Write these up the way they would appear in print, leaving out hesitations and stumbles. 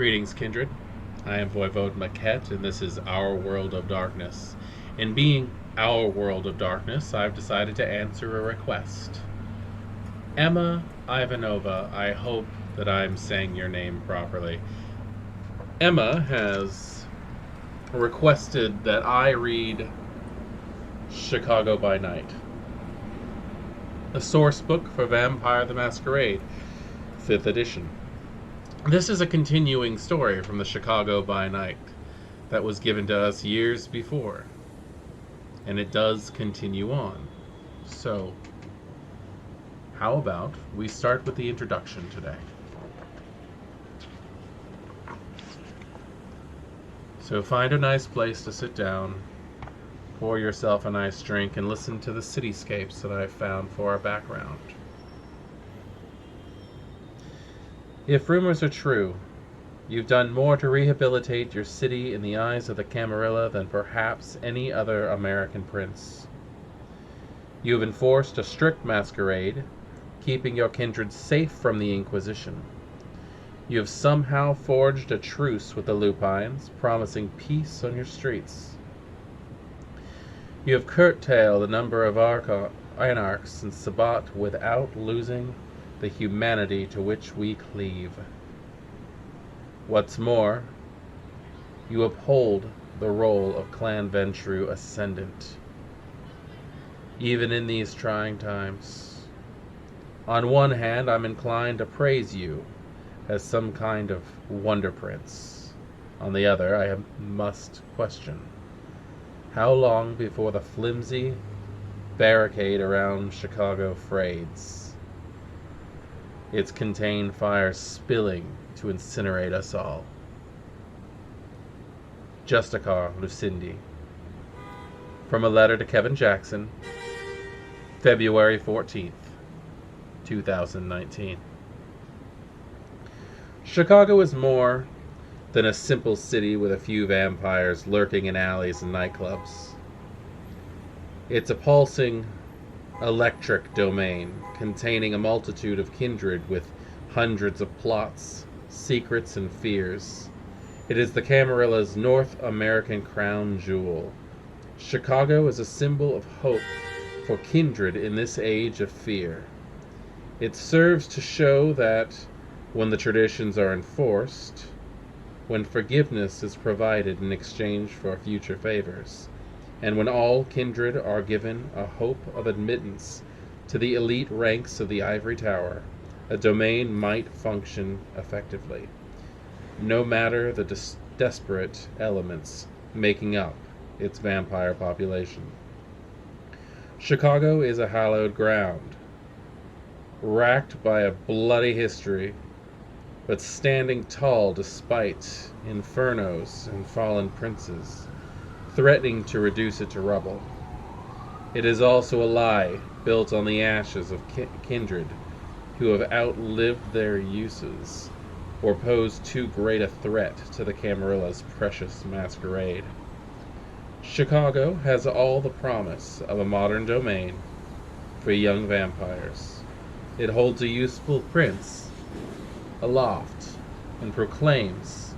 Greetings, kindred. I am Voivode Maquette, and this is Our World of Darkness. In being Our World of Darkness, I've decided to answer a request. Emma Ivanova, I hope that I'm saying your name properly. Emma has requested that I read Chicago by Night, the Sourcebook for Vampire the Masquerade, 5th edition. This is a continuing story from the Chicago by Night that was given to us years before, and it does continue on. So, how about we start with the introduction today? So find a nice place to sit down, pour yourself a nice drink, and listen to the cityscapes that I've found for our background. If rumors are true, you've done more to rehabilitate your city in the eyes of the Camarilla than perhaps any other American prince. You have enforced a strict masquerade, keeping your kindred safe from the Inquisition. You have somehow forged a truce with the Lupines, promising peace on your streets. You have curtailed the number of anarchs in Sabbat without losing the humanity to which we cleave. What's more, you uphold the role of Clan Ventru Ascendant, even in these trying times. On one hand, I'm inclined to praise you as some kind of wonder prince. On the other, I must question. How long before the flimsy barricade around Chicago frayed? Its contained fire spilling to incinerate us all. Justicar Lucindi. From a letter to Kevin Jackson, February 14th, 2019. Chicago is more than a simple city with a few vampires lurking in alleys and nightclubs. It's a pulsing, electric domain containing a multitude of kindred with hundreds of plots, secrets, and fears. It is the Camarilla's North American crown jewel. Chicago is a symbol of hope for kindred in this age of fear. It serves to show that when the traditions are enforced, when forgiveness is provided in exchange for future favors, and when all kindred are given a hope of admittance to the elite ranks of the Ivory Tower, a domain might function effectively, no matter the desperate elements making up its vampire population. Chicago is a hallowed ground, racked by a bloody history, but standing tall despite infernos and fallen princes, threatening to reduce it to rubble. It is also a lie built on the ashes of kindred who have outlived their uses or pose too great a threat to the Camarilla's precious masquerade. Chicago has all the promise of a modern domain for young vampires. It holds a useful prince aloft and proclaims,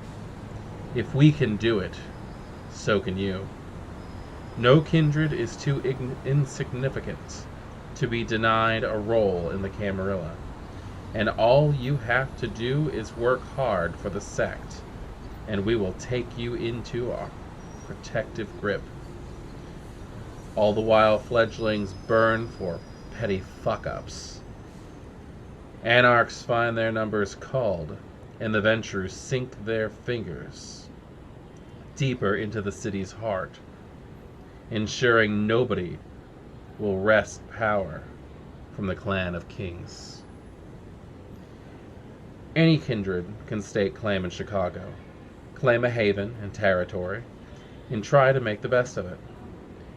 "If we can do it, so can you." No kindred is too insignificant to be denied a role in the Camarilla, and all you have to do is work hard for the sect, and we will take you into our protective grip. All the while fledglings burn for petty fuck-ups. Anarchs find their numbers called, and the Ventrus sink their fingers deeper into the city's heart, ensuring nobody will wrest power from the clan of kings. Any kindred can stake claim in Chicago, claim a haven and territory, and try to make the best of it.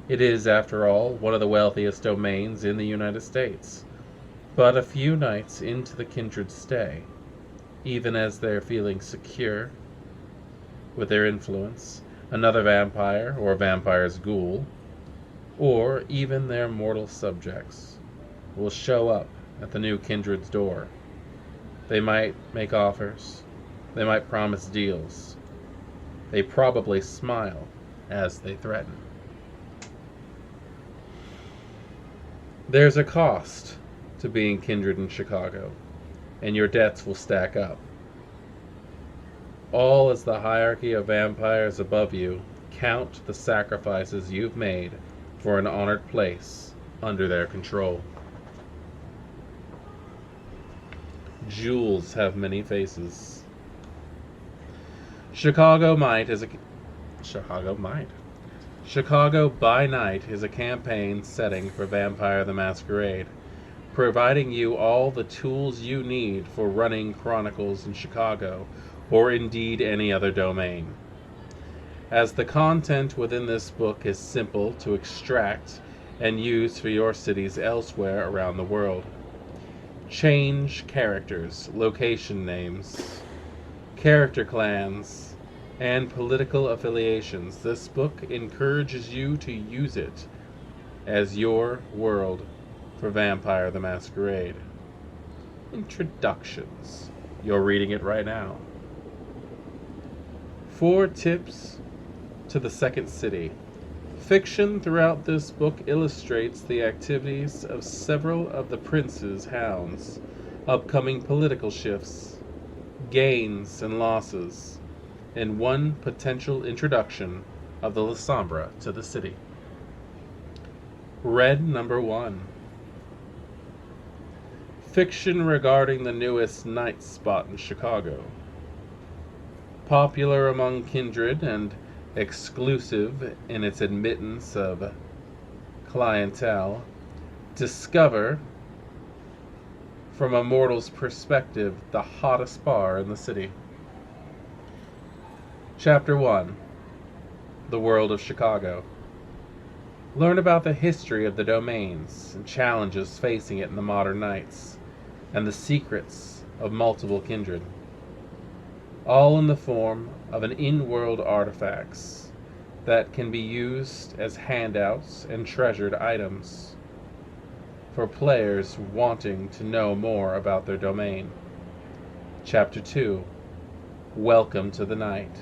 It is, after all, one of the wealthiest domains in the United States. But a few nights into the kindred's stay, even as they're feeling secure with their influence, another vampire or vampire's ghoul, or even their mortal subjects, will show up at the new kindred's door. They might make offers, They might promise deals. They probably smile as they threaten. There's a cost to being kindred in Chicago, and your debts will stack up. All as the hierarchy of vampires above you count the sacrifices you've made for an honored place under their control. Jewels have many faces. Chicago by Night is a campaign setting for Vampire the Masquerade, providing you all the tools you need for running Chronicles in Chicago, or indeed any other domain. As the content within this book is simple to extract and use for your cities elsewhere around the world. Change characters, location names, character clans, and political affiliations. This book encourages you to use it as your world for Vampire the Masquerade. Introductions. You're reading it right now. 4 tips to the Second City. Fiction throughout this book illustrates the activities of several of the Prince's hounds, upcoming political shifts, gains and losses, and one potential introduction of the Lasombra to the city. Red number 1. Fiction regarding the newest night spot in Chicago. Popular among kindred and exclusive in its admittance of clientele, discover, from a mortal's perspective, the hottest bar in the city. Chapter 1. The World of Chicago. Learn about the history of the domains and challenges facing it in the modern nights, and the secrets of multiple kindred. All in the form of an in-world artifacts that can be used as handouts and treasured items for players wanting to know more about their domain. Chapter 2. Welcome to the Night.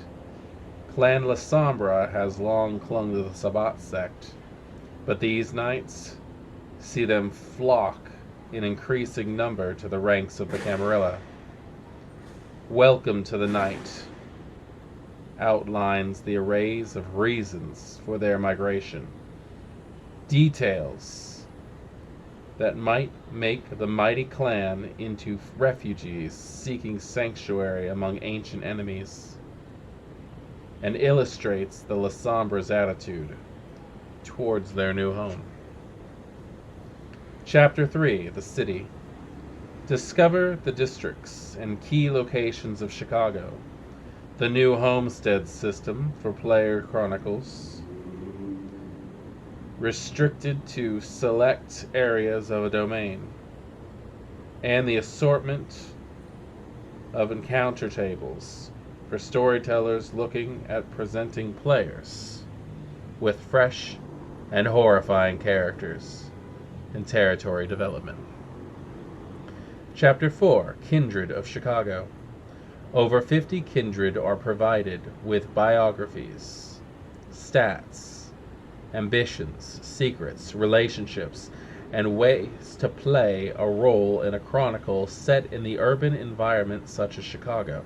Clan Lasombra has long clung to the Sabbat sect, but these nights see them flock in increasing number to the ranks of the Camarilla. Welcome to the Night outlines the arrays of reasons for their migration, details that might make the mighty clan into refugees seeking sanctuary among ancient enemies, and illustrates the Lasombra's attitude towards their new home. Chapter 3. The City. Discover the districts and key locations of Chicago, the new homestead system for player chronicles, restricted to select areas of a domain, and the assortment of encounter tables for storytellers looking at presenting players with fresh and horrifying characters and territory development. Chapter 4. Kindred of Chicago. Over 50 kindred are provided with biographies, stats, ambitions, secrets, relationships, and ways to play a role in a chronicle set in the urban environment such as Chicago.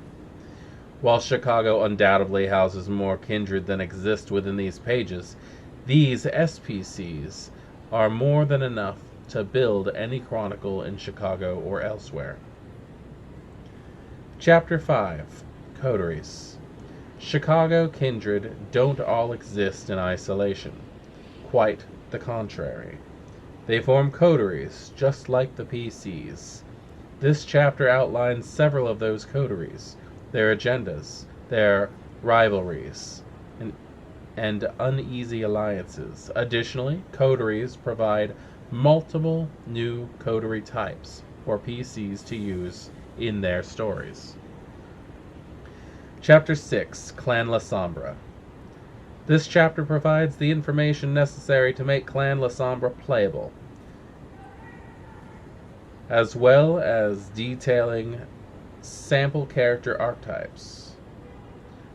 While Chicago undoubtedly houses more kindred than exist within these pages, these SPCs are more than enough to build any chronicle in Chicago or elsewhere. Chapter 5. Coteries. Chicago kindred don't all exist in isolation. Quite the contrary. They form coteries, just like the PCs. This chapter outlines several of those coteries, their agendas, their rivalries, and uneasy alliances. Additionally, coteries provide multiple new coterie types for PCs to use in their stories. Chapter 6. Clan Lasombra. This chapter provides the information necessary to make Clan Lasombra playable, as well as detailing sample character archetypes.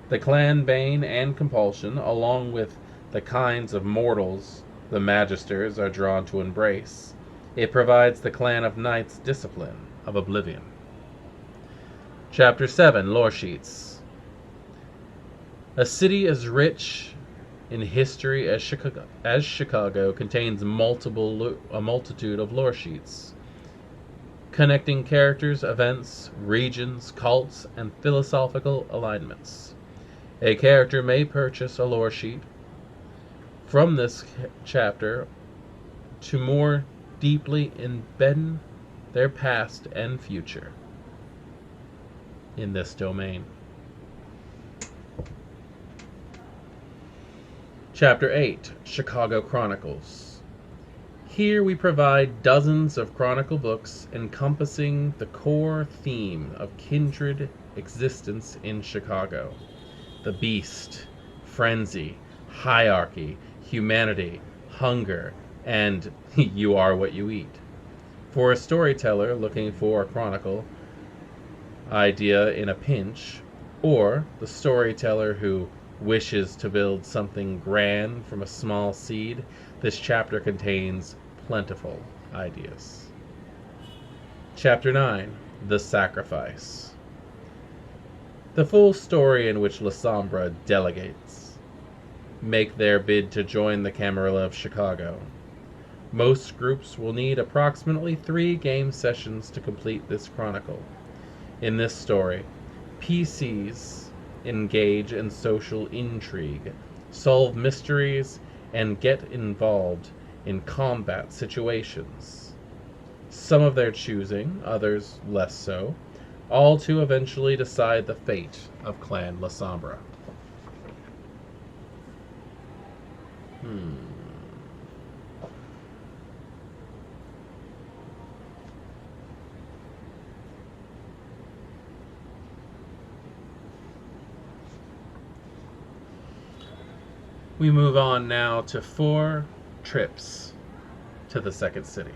The clan Bane and Compulsion, along with the kinds of mortals the Magisters are drawn to embrace. It provides the clan of Knights discipline of Oblivion. Chapter 7, Lore Sheets. A city as rich in history as Chicago contains a multitude of lore sheets, connecting characters, events, regions, cults, and philosophical alignments. A character may purchase a lore sheet from this chapter to more deeply embed their past and future in this domain. Chapter 8, Chicago Chronicles. Here we provide dozens of chronicle books encompassing the core theme of kindred existence in Chicago. The beast, frenzy, hierarchy, humanity, hunger, and you are what you eat. For a storyteller looking for a chronicle idea in a pinch, or the storyteller who wishes to build something grand from a small seed, this chapter contains plentiful ideas. Chapter 9, The Sacrifice. The full story in which La Sombra delegates make their bid to join the Camarilla of Chicago. Most groups will need approximately 3 game sessions to complete this chronicle. In this story, PCs engage in social intrigue, solve mysteries, and get involved in combat situations. Some of their choosing, others less so, all to eventually decide the fate of Clan La Sombra. We move on now to 4 trips to the second city.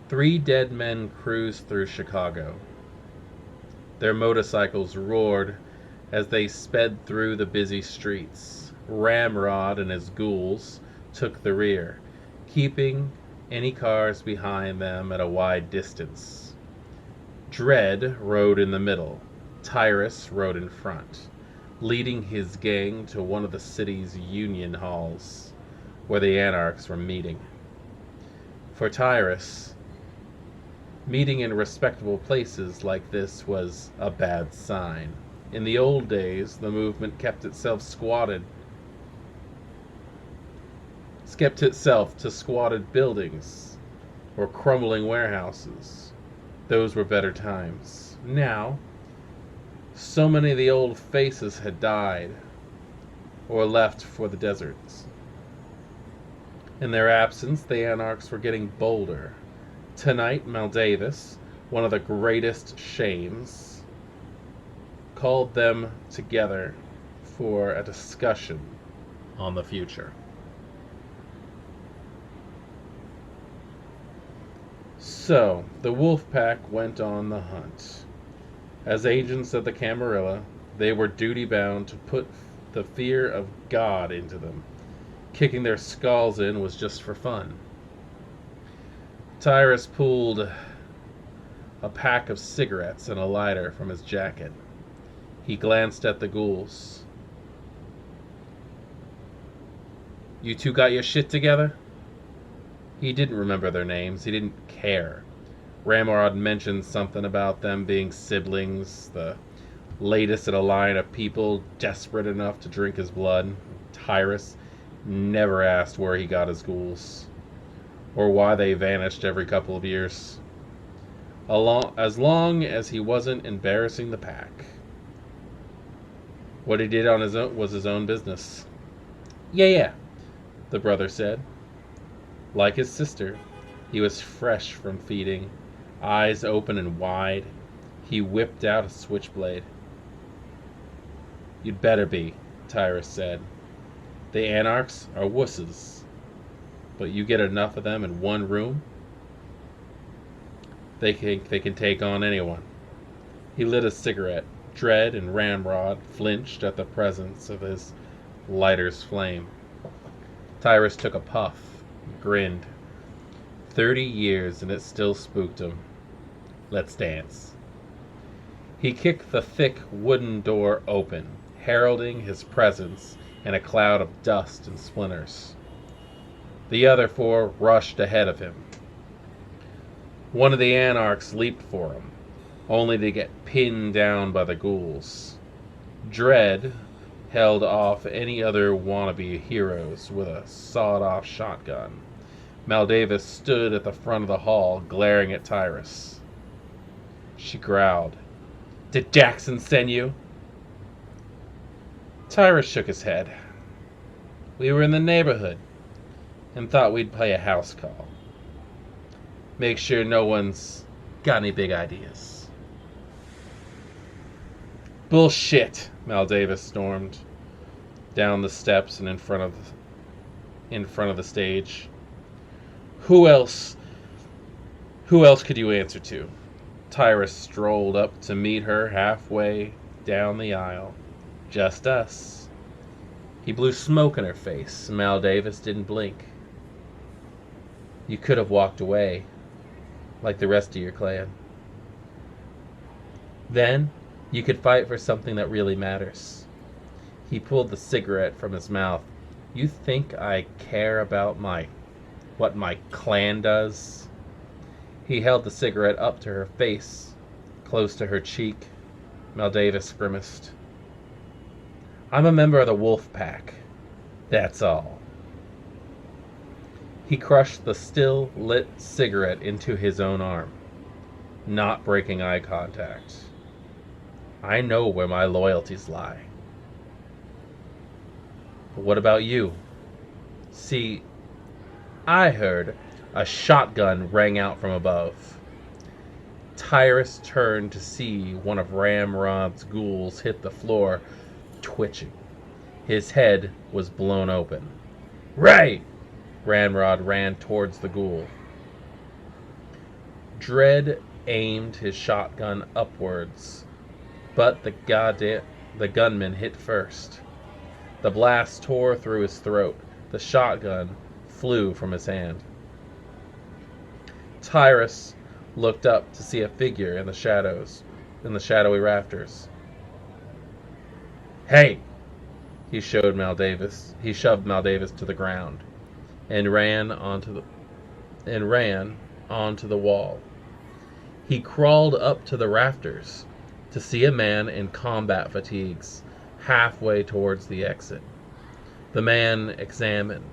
3 dead men cruised through Chicago. Their motorcycles roared as they sped through the busy streets. Ramrod and his ghouls took the rear, keeping any cars behind them at a wide distance. Dread rode in the middle. Tyrus rode in front, leading his gang to one of the city's union halls, where the Anarchs were meeting. For Tyrus, meeting in respectable places like this was a bad sign. In the old days, the movement kept itself to squatted buildings or crumbling warehouses. Those were better times. Now, so many of the old faces had died or left for the deserts. In their absence, the Anarchs were getting bolder. Tonight, Maldavis, one of the greatest shames, called them together for a discussion on the future. So, the wolf pack went on the hunt. As agents of the Camarilla, they were duty-bound to put the fear of God into them. Kicking their skulls in was just for fun. Tyrus pulled a pack of cigarettes and a lighter from his jacket. He glanced at the ghouls. "You two got your shit together?" He didn't remember their names. He didn't care. Ramrod mentioned something about them being siblings, the latest in a line of people desperate enough to drink his blood. Tyrus never asked where he got his ghouls, or why they vanished every couple of years, as long as he wasn't embarrassing the pack. What he did on his own was his own business. Yeah, the brother said. Like his sister, he was fresh from feeding, eyes open and wide. He whipped out a switchblade. "You'd better be," Tyrus said. "The Anarchs are wusses, but you get enough of them in one room?" They think they can take on anyone. He lit a cigarette. Dread and Ramrod flinched at the presence of his lighter's flame. Tyrus took a puff, grinned. 30 years and it still spooked him. Let's dance. He kicked the thick wooden door open, heralding his presence in a cloud of dust and splinters. The other four rushed ahead of him. One of the anarchs leaped for him, only to get pinned down by the ghouls. Dread held off any other wannabe heroes with a sawed-off shotgun. Maldavis stood at the front of the hall, glaring at Tyrus. She growled, "Did Jackson send you?" Tyrus shook his head. "We were in the neighborhood and thought we'd play a house call. Make sure no one's got any big ideas." "Bullshit," Maldavis stormed down the steps and in front of the stage. Who else could you answer to?" Tyrus strolled up to meet her halfway down the aisle. "Just us." He blew smoke in her face. Maldavis didn't blink. "You could have walked away, like the rest of your clan. Then you could fight for something that really matters." He pulled the cigarette from his mouth. "You think I care about what my clan does?" He held the cigarette up to her face, close to her cheek. Maldavis grimaced. "I'm a member of the Wolf Pack. That's all." He crushed the still lit cigarette into his own arm, not breaking eye contact. "I know where my loyalties lie." "But what about you?" "See, I heard a shotgun rang out from above." Tyrus turned to see one of Ramrod's ghouls hit the floor, twitching. His head was blown open. "Right!" Ramrod ran towards the ghoul. Dread aimed his shotgun upwards, but the gunman hit first. The blast tore through his throat. The shotgun flew from his hand. Tyrus looked up to see a figure in the shadowy rafters. "Hey!" He shoved Maldavis to the ground and ran onto the wall. He crawled up to the rafters to see a man in combat fatigues halfway towards the exit. The man examined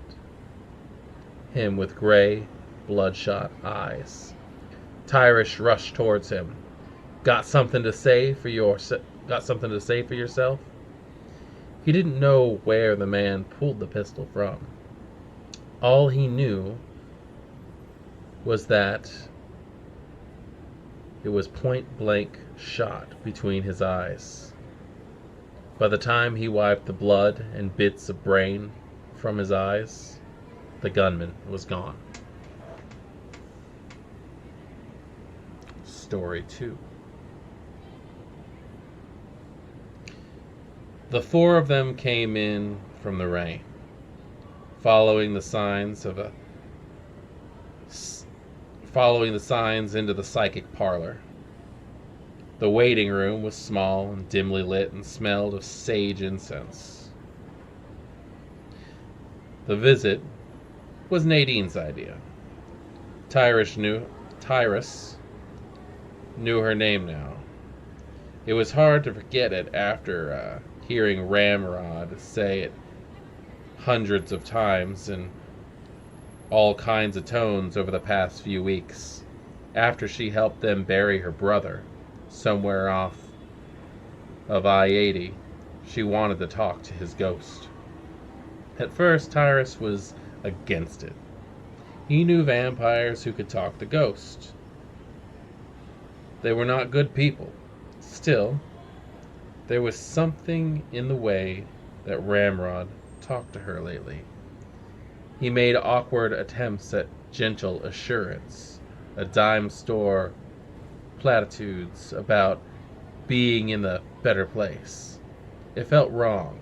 him with gray, bloodshot eyes. Tyrus rushed towards him. Got something to say for yourself?" He didn't know where the man pulled the pistol from. All he knew was that it was point-blank shot between his eyes. By the time he wiped the blood and bits of brain from his eyes, the gunman was gone. Story 2. The four of them came in from the rain, following the signs into the psychic parlor. The waiting room was small and dimly lit and smelled of sage incense. The visit was Nadine's idea. Tyrus knew her name now. It was hard to forget it after hearing Ramrod say it hundreds of times in all kinds of tones over the past few weeks, after she helped them bury her brother somewhere off of I-80. She wanted to talk to his ghost. At first, Tyrus was against it. He knew vampires who could talk to ghosts. They were not good people. Still, there was something in the way that Ramrod talked to her lately. He made awkward attempts at gentle assurance, a dime store platitudes about being in the better place. It felt wrong.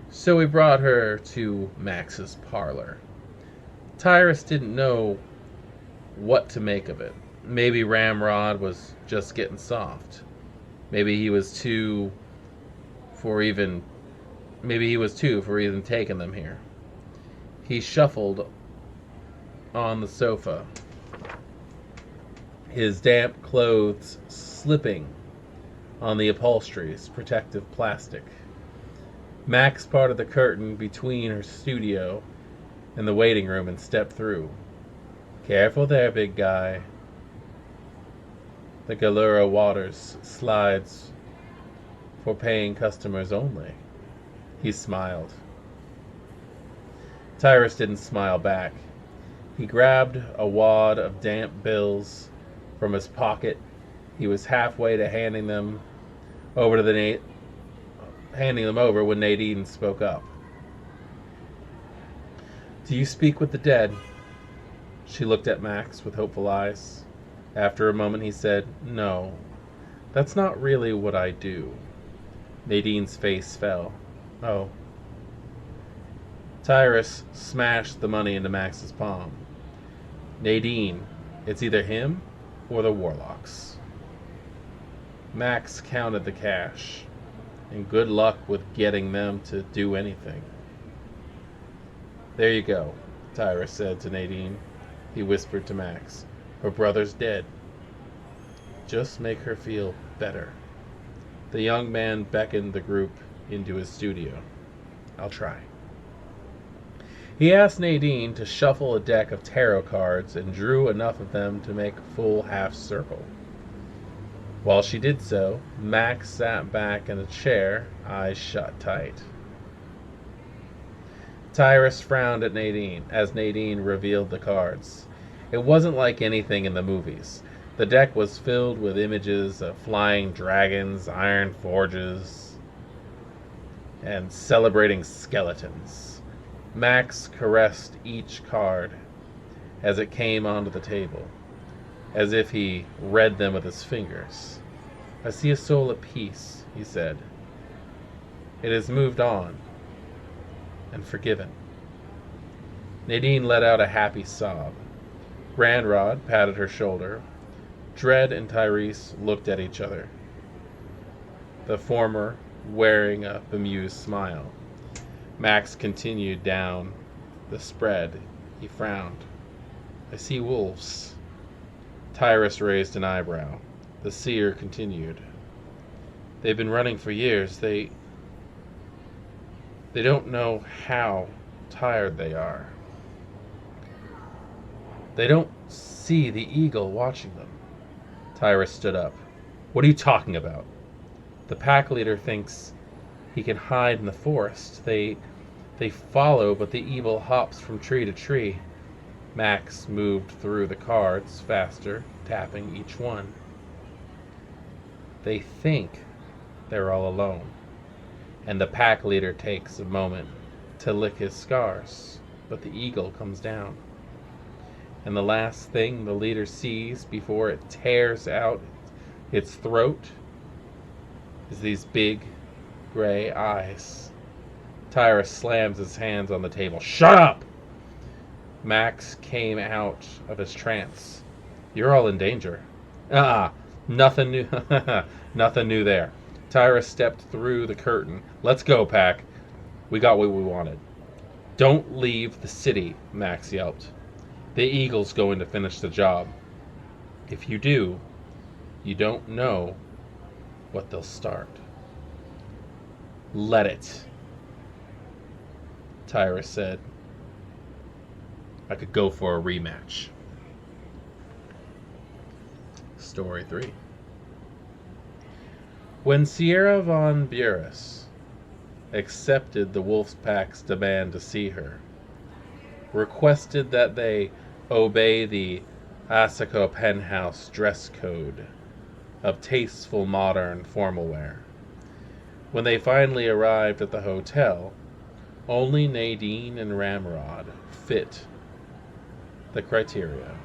So we brought her to Max's parlor. Tyrus didn't know what to make of it. Maybe Ramrod was just getting soft. Maybe he was two for even taking them here. He shuffled on the sofa, his damp clothes slipping on the upholstery's protective plastic. Max parted the curtain between her studio and the waiting room and stepped through. Careful there, big guy. The Galura Waters slides for paying customers only. He smiled. Tyrus didn't smile back. He grabbed a wad of damp bills from his pocket. He was halfway to handing them over when Nadine spoke up. Do you speak with the dead? She looked at Max with hopeful eyes. After a moment he said, No, that's not really what I do. Nadine's face fell. Oh. Tyrus smashed the money into Max's palm. Nadine, it's either him or the Warlocks. Max counted the cash, and good luck with getting them to do anything. There you go, Tyrus said to Nadine. He whispered to Max, Her brother's dead. Just make her feel better. The young man beckoned the group into his studio. I'll try. He asked Nadine to shuffle a deck of tarot cards and drew enough of them to make a full half circle. While she did so, Max sat back in a chair, eyes shut tight. Tyrus frowned at Nadine as Nadine revealed the cards. It wasn't like anything in the movies. The deck was filled with images of flying dragons, iron forges, and celebrating skeletons. Max caressed each card as it came onto the table, as if he read them with his fingers. I see a soul at peace, he said. It has moved on and forgiven. Nadine let out a happy sob. Ramrod patted her shoulder. Dread and Tyrus looked at each other, the former wearing a bemused smile. Max continued down the spread. He frowned. I see wolves. Tyrus raised an eyebrow. The seer continued. They've been running for years. They don't know how tired they are. They don't see the eagle watching them. Tyrus stood up. What are you talking about? The pack leader thinks he can hide in the forest. They follow, but the evil hops from tree to tree. Max moved through the cards faster, tapping each one. They think they're all alone, and the pack leader takes a moment to lick his scars, but the eagle comes down. And the last thing the leader sees before it tears out its throat is these big gray eyes. Tyrus slams his hands on the table. Shut up! Max came out of his trance. You're all in danger. Nothing new. Nothing new there. Tyrus stepped through the curtain. Let's go, Pack. We got what we wanted. Don't leave the city, Max yelped. The eagle's going to finish the job. If you do, you don't know what they'll start. Let it, Tyrus said. I could go for a rematch. Story 3. When Sierra von Burris accepted the Wolfpack's demand to see her, requested that they obey the Asako penthouse dress code of tasteful modern formal wear. When they finally arrived at the hotel, only Nadine and Ramrod fit the criteria.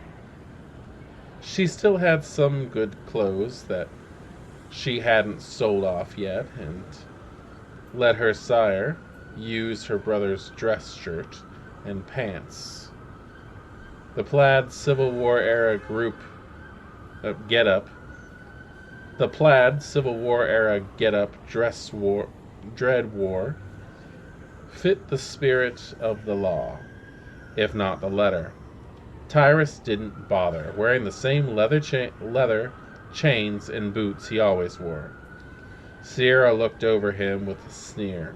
She still had some good clothes that she hadn't sold off yet, and let her sire use her brother's dress shirt and pants. The plaid Civil War era get-up, dread war, fit the spirit of the law, if not the letter. Tyrus didn't bother, wearing the same leather chains and boots he always wore. Sierra looked over him with a sneer.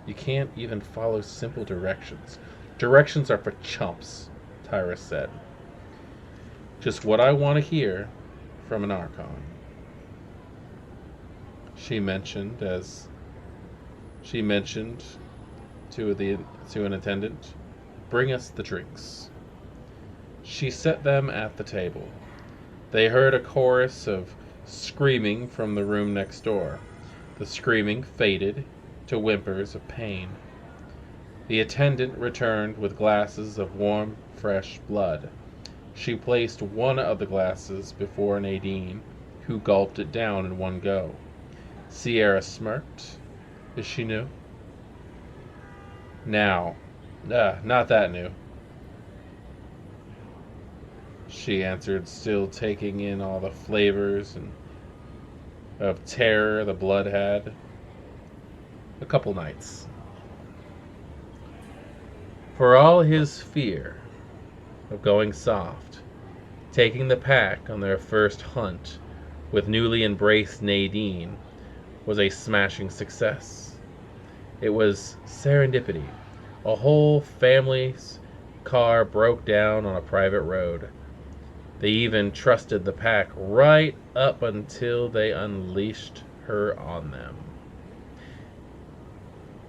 You can't even follow simple directions. Directions are for chumps, Tyrus said. Just what I want to hear from an Archon. She mentioned to an attendant, bring us the drinks. She set them at the table. They heard a chorus of screaming from the room next door. The screaming faded to whimpers of pain. The attendant returned with glasses of warm, fresh blood. She placed one of the glasses before Nadine, who gulped it down in one go. Sierra smirked, as she knew. Now, not that new, she answered, still taking in all the flavors of terror the blood had. A couple nights. For all his fear of going soft, taking the pack on their first hunt with newly embraced Nadine was a smashing success. It was serendipity. A whole family's car broke down on a private road. They even trusted the pack right up until they unleashed her on them.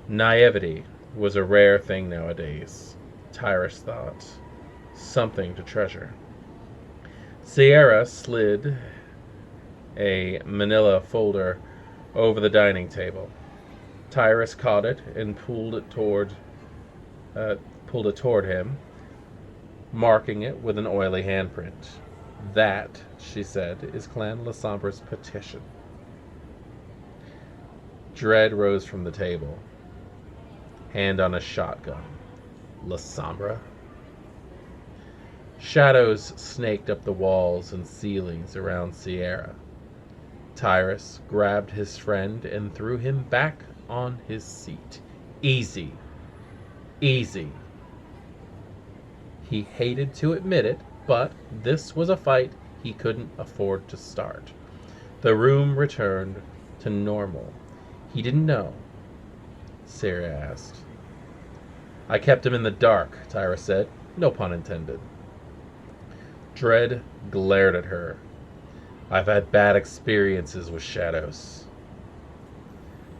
Naivety was a rare thing nowadays, Tyrus thought. Something to treasure. Sierra slid a manila folder over the dining table. Tyrus caught it and pulled it toward him, marking it with an oily handprint. That, she said, is Clan Lasombra's petition. Dread rose from the table, hand on a shotgun. Lasombra? Shadows snaked up the walls and ceilings around Sierra. Tyrus grabbed his friend and threw him back on his seat. Easy. Easy. He hated to admit it, but this was a fight he couldn't afford to start. The room returned to normal. He didn't know, Sarah asked. I kept him in the dark, Tyrus said. No pun intended. Dread glared at her. I've had bad experiences with shadows.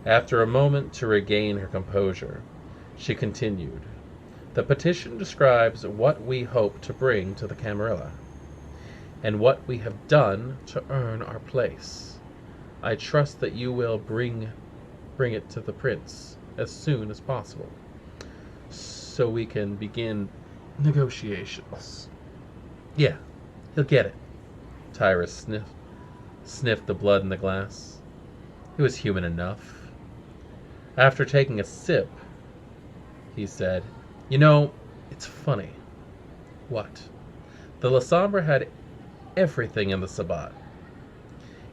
After a moment to regain her composure, she continued. The petition describes what we hope to bring to the Camarilla, and what we have done to earn our place. I trust that you will bring it to the prince as soon as possible, so we can begin negotiations. Yeah, he'll get it. Tyrus sniffed the blood in the glass. It was human enough. After taking a sip, he said, You know, it's funny. What? The Lasombra had everything in the Sabbat.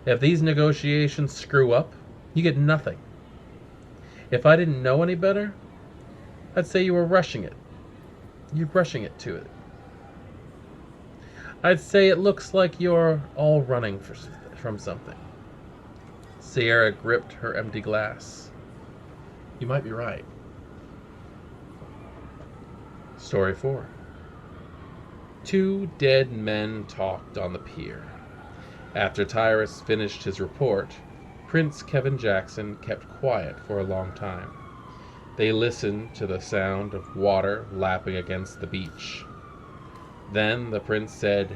If these negotiations screw up, you get nothing. If I didn't know any better, I'd say you were rushing it. You're rushing it to it. I'd say it looks like you're all running from something. Sierra gripped her empty glass. You might be right. Story 4. 2 dead men talked on the pier. After Tyrus finished his report, Prince Kevin Jackson kept quiet for a long time. They listened to the sound of water lapping against the beach. Then the prince said,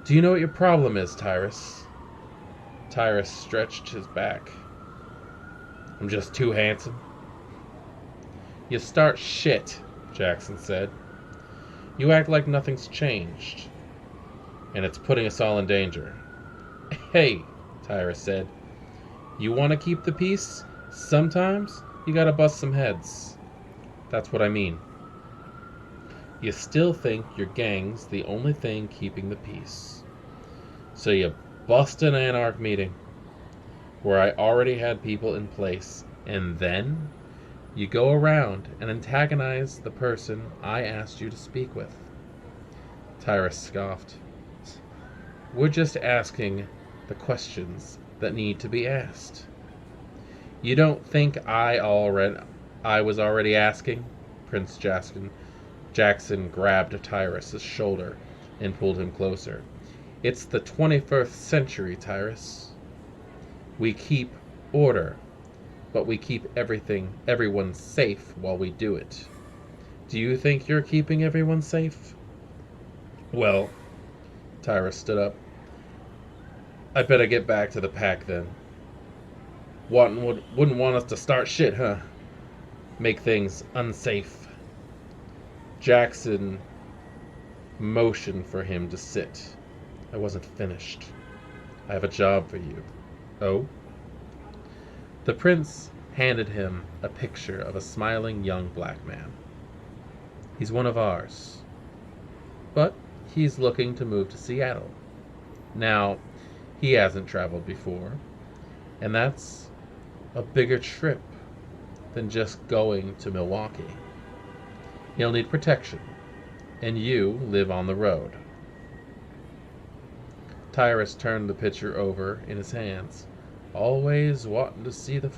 Do you know what your problem is, Tyrus? Tyrus stretched his back. I'm just too handsome. You start shit, Jackson said. You act like nothing's changed. and it's putting us all in danger. Hey, Tyrus said. You want to keep the peace? Sometimes you gotta bust some heads. That's what I mean. You still think your gang's the only thing keeping the peace. So you bust an Anarch meeting where I already had people in place, and then you go around and antagonize the person I asked you to speak with. Tyrus scoffed. We're just asking the questions that need to be asked. You don't think I was already asking? Prince Jackson grabbed Tyrus's shoulder and pulled him closer. It's the 21st century, Tyrus. We keep order, but we keep everyone safe while we do it. Do you think you're keeping everyone safe? Well, Tyrus stood up. I better get back to the pack then. Wouldn't want us to start shit, huh? Make things unsafe. Jackson motioned for him to sit. I wasn't finished. I have a job for you. Oh? The prince handed him a picture of a smiling young black man. He's one of ours. But he's looking to move to Seattle. Now, he hasn't traveled before, and that's a bigger trip than just going to Milwaukee. He'll need protection, and you live on the road. Tyrus turned the picture over in his hands. Always wanted to see the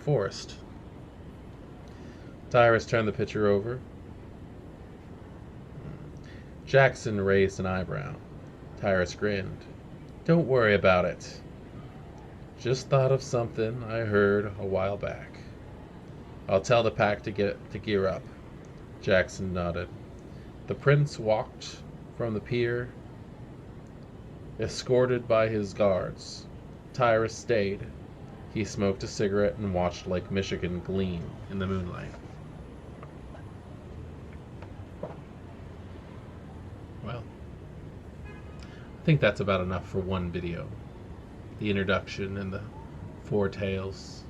forest. Tyrus turned the picture over. Jackson raised an eyebrow. Tyrus grinned. Don't worry about it. Just thought of something I heard a while back. I'll tell the pack to gear up. Jackson nodded. The prince walked from the pier, escorted by his guards. Tyrus stayed. He smoked a cigarette and watched Lake Michigan gleam in the moonlight. Well, I think that's about enough for one video. The introduction and the 4 tales.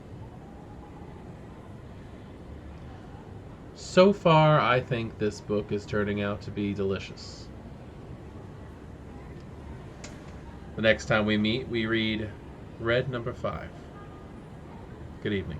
So far, I think this book is turning out to be delicious. The next time we meet, we read Red number 5. Good evening.